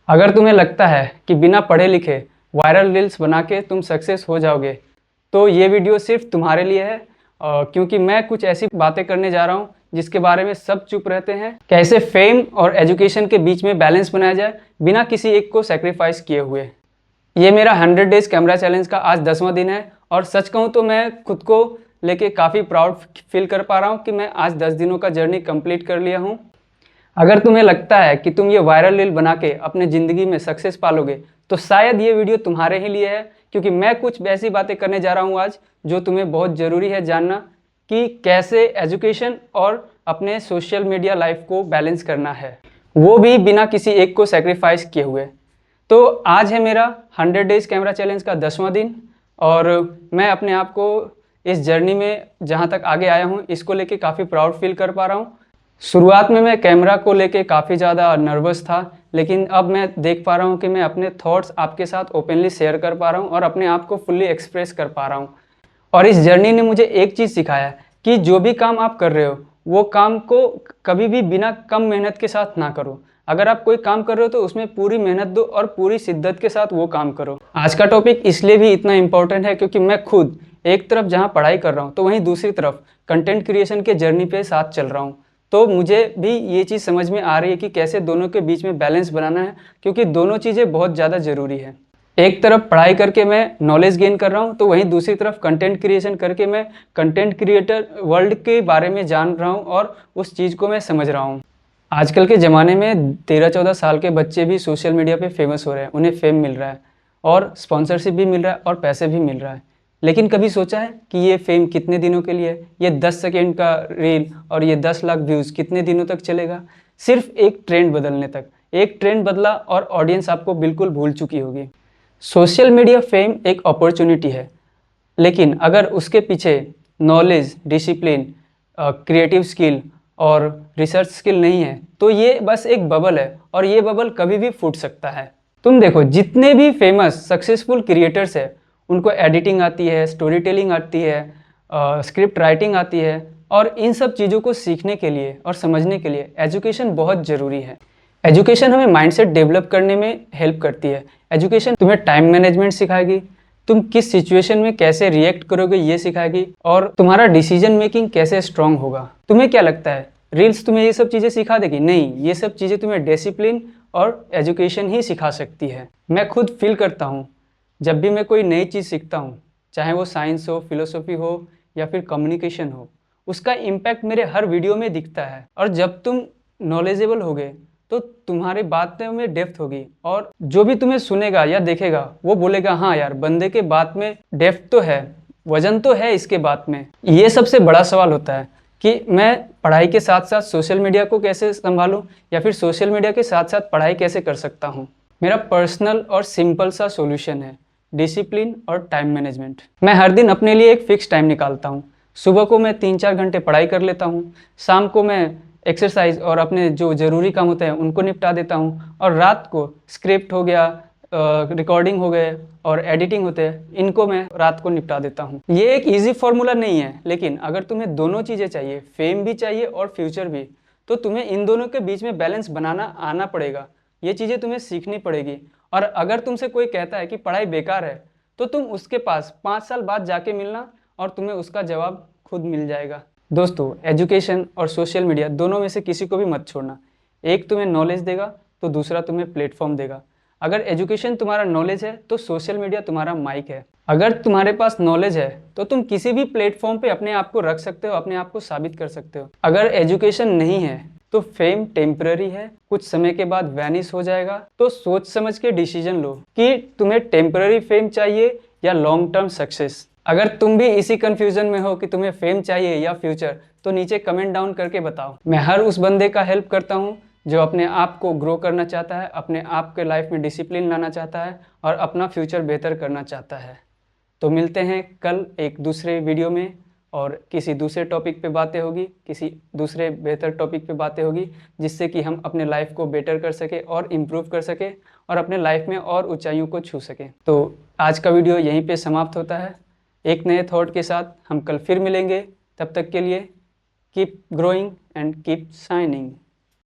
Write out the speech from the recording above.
अगर तुम्हें लगता है कि बिना पढ़े लिखे वायरल रील्स बना के तुम सक्सेस हो जाओगे तो ये वीडियो सिर्फ तुम्हारे लिए है। क्योंकि मैं कुछ ऐसी बातें करने जा रहा हूँ जिसके बारे में सब चुप रहते हैं। कैसे फेम और एजुकेशन के बीच में बैलेंस बनाया जाए बिना किसी एक को सेक्रीफाइस किए हुए। ये मेरा 100 डेज कैमरा चैलेंज का आज 10वां दिन है और सच कहूँ तो मैं खुद को लेके काफ़ी प्राउड फील कर पा रहा हूँ कि मैं आज 10 दिनों का जर्नी कंप्लीट कर लिया हूँ। अगर तुम्हें लगता है कि तुम ये वायरल रील बना के अपने ज़िंदगी में सक्सेस पालोगे तो शायद ये वीडियो तुम्हारे ही लिए है, क्योंकि मैं कुछ वैसी बातें करने जा रहा हूँ आज जो तुम्हें बहुत ज़रूरी है जानना कि कैसे एजुकेशन और अपने सोशल मीडिया लाइफ को बैलेंस करना है, वो भी बिना किसी एक को सेक्रीफाइस किए हुए। तो आज है मेरा 100 डेज कैमरा चैलेंज का 10वां दिन और मैं अपने आप को इस जर्नी में जहाँ तक आगे आया हूँ इसको लेके काफ़ी प्राउड फील कर पा रहा हूँ। शुरुआत में मैं कैमरा को लेके काफ़ी ज़्यादा नर्वस था, लेकिन अब मैं देख पा रहा हूँ कि मैं अपने थॉट्स आपके साथ ओपनली शेयर कर पा रहा हूँ और अपने आप को फुल्ली एक्सप्रेस कर पा रहा हूँ। और इस जर्नी ने मुझे एक चीज़ सिखाया कि जो भी काम आप कर रहे हो वो काम को कभी भी बिना कम मेहनत के साथ ना करो। अगर आप कोई काम कर रहे हो तो उसमें पूरी मेहनत दो और पूरी शिद्दत के साथ वो काम करो। आज का टॉपिक इसलिए भी इतना इम्पोर्टेंट है क्योंकि मैं खुद एक तरफ जहाँ पढ़ाई कर रहा हूँ तो वहीं दूसरी तरफ कंटेंट क्रिएशन के जर्नी पे साथ चल रहा हूँ। तो मुझे भी ये चीज़ समझ में आ रही है कि कैसे दोनों के बीच में बैलेंस बनाना है, क्योंकि दोनों चीज़ें बहुत ज़्यादा ज़रूरी है। एक तरफ पढ़ाई करके मैं नॉलेज गेन कर रहा हूँ तो वहीं दूसरी तरफ कंटेंट क्रिएशन करके मैं कंटेंट क्रिएटर वर्ल्ड के बारे में जान रहा हूँ और उस चीज़ को मैं समझ रहा हूँ। आजकल के ज़माने में 13-14 साल के बच्चे भी सोशल मीडिया पे फेमस हो रहे हैं, उन्हें फेम मिल रहा है और स्पॉन्सरशिप भी मिल रहा है और पैसे भी मिल रहा है। लेकिन कभी सोचा है कि ये फेम कितने दिनों के लिए है? ये 10 सेकेंड का रील और ये 10 लाख व्यूज़ कितने दिनों तक चलेगा? सिर्फ एक ट्रेंड बदलने तक। एक ट्रेंड बदला और ऑडियंस आपको बिल्कुल भूल चुकी होगी। सोशल मीडिया फेम एक अपॉर्चुनिटी है, लेकिन अगर उसके पीछे नॉलेज, डिसिप्लिन, क्रिएटिव स्किल और रिसर्च स्किल नहीं है तो ये बस एक बबल है और ये बबल कभी भी फूट सकता है। तुम देखो, जितने भी फेमस सक्सेसफुल क्रिएटर्स है उनको एडिटिंग आती है, स्टोरी टेलिंग आती है, स्क्रिप्ट राइटिंग आती है और इन सब चीज़ों को सीखने के लिए और समझने के लिए एजुकेशन बहुत ज़रूरी है। एजुकेशन हमें माइंडसेट डेवलप करने में हेल्प करती है। एजुकेशन तुम्हें टाइम मैनेजमेंट सिखाएगी, तुम किस सिचुएशन में कैसे रिएक्ट करोगे ये सिखाएगी और तुम्हारा डिसीजन मेकिंग कैसे स्ट्रांग होगा। तुम्हें क्या लगता है रील्स तुम्हें ये सब चीज़ें सिखा देगी? नहीं, ये सब चीज़ें तुम्हें डिसिप्लिन और एजुकेशन ही सिखा सकती है। मैं खुद फील करता हूँ जब भी मैं कोई नई चीज़ सीखता हूँ, चाहे वो साइंस हो, फिलोसफी हो या फिर कम्युनिकेशन हो, उसका इम्पैक्ट मेरे हर वीडियो में दिखता है। और जब तुम नॉलेजेबल होगे तो तुम्हारी बातों में डेप्थ होगी और जो भी तुम्हें सुनेगा या देखेगा वो बोलेगा हाँ यार, बंदे के बात में डेप्थ तो है, वजन तो है इसके बात में। ये सबसे बड़ा सवाल होता है कि मैं पढ़ाई के साथ साथ सोशल मीडिया को कैसे संभालूं या फिर सोशल मीडिया के साथ साथ पढ़ाई कैसे कर सकता हूं। मेरा पर्सनल और सिंपल सा सॉल्यूशन है डिसिप्लिन और टाइम मैनेजमेंट। मैं हर दिन अपने लिए एक फिक्स टाइम निकालता हूँ। सुबह को मैं 3-4 घंटे पढ़ाई कर लेता हूँ, शाम को मैं एक्सरसाइज और अपने जो ज़रूरी काम होते हैं उनको निपटा देता हूँ और रात को स्क्रिप्ट हो गया, रिकॉर्डिंग हो गए और एडिटिंग होते हैं, इनको मैं रात को निपटा देता हूँ। ये एक इजी फॉर्मूला नहीं है, लेकिन अगर तुम्हें दोनों चीज़ें चाहिए, फेम भी चाहिए और फ्यूचर भी, तो तुम्हें इन दोनों के बीच में बैलेंस बनाना आना पड़ेगा। ये चीज़ें तुम्हें सीखनी पड़ेगी। और अगर तुमसे कोई कहता है कि पढ़ाई बेकार है तो तुम उसके पास 5 साल बाद जाके मिलना और तुम्हें उसका जवाब खुद मिल जाएगा। दोस्तों, एजुकेशन और सोशल मीडिया दोनों में से किसी को भी मत छोड़ना। एक तुम्हें नॉलेज देगा तो दूसरा तुम्हें प्लेटफॉर्म देगा। अगर एजुकेशन तुम्हारा नॉलेज है तो सोशल मीडिया तुम्हारा माइक है। अगर तुम्हारे पास नॉलेज है तो तुम किसी भी प्लेटफॉर्म पे अपने आप को रख सकते हो, अपने आप को साबित कर सकते हो। अगर एजुकेशन नहीं है तो फेम टेम्पररी है, कुछ समय के बाद वैनिश हो जाएगा। तो सोच समझ के डिसीजन लो कि तुम्हें टेम्पररी फेम चाहिए या लॉन्ग टर्म सक्सेस। अगर तुम भी इसी कंफ्यूजन में हो कि तुम्हें फेम चाहिए या फ्यूचर, तो नीचे कमेंट डाउन करके बताओ। मैं हर उस बंदे का हेल्प करता हूँ जो अपने आप को ग्रो करना चाहता है, अपने आप के लाइफ में डिसिप्लिन लाना चाहता है और अपना फ्यूचर बेहतर करना चाहता है। तो मिलते हैं कल एक दूसरे वीडियो में और किसी दूसरे टॉपिक पे बातें होगी, किसी दूसरे बेहतर टॉपिक पे बातें होगी, जिससे कि हम अपने लाइफ को बेटर कर सके और इम्प्रूव कर सके और अपने लाइफ में और ऊंचाइयों को छू सके। तो आज का वीडियो यहीं पे समाप्त होता है। एक नए थॉट के साथ हम कल फिर मिलेंगे। तब तक के लिए keep growing and keep shining.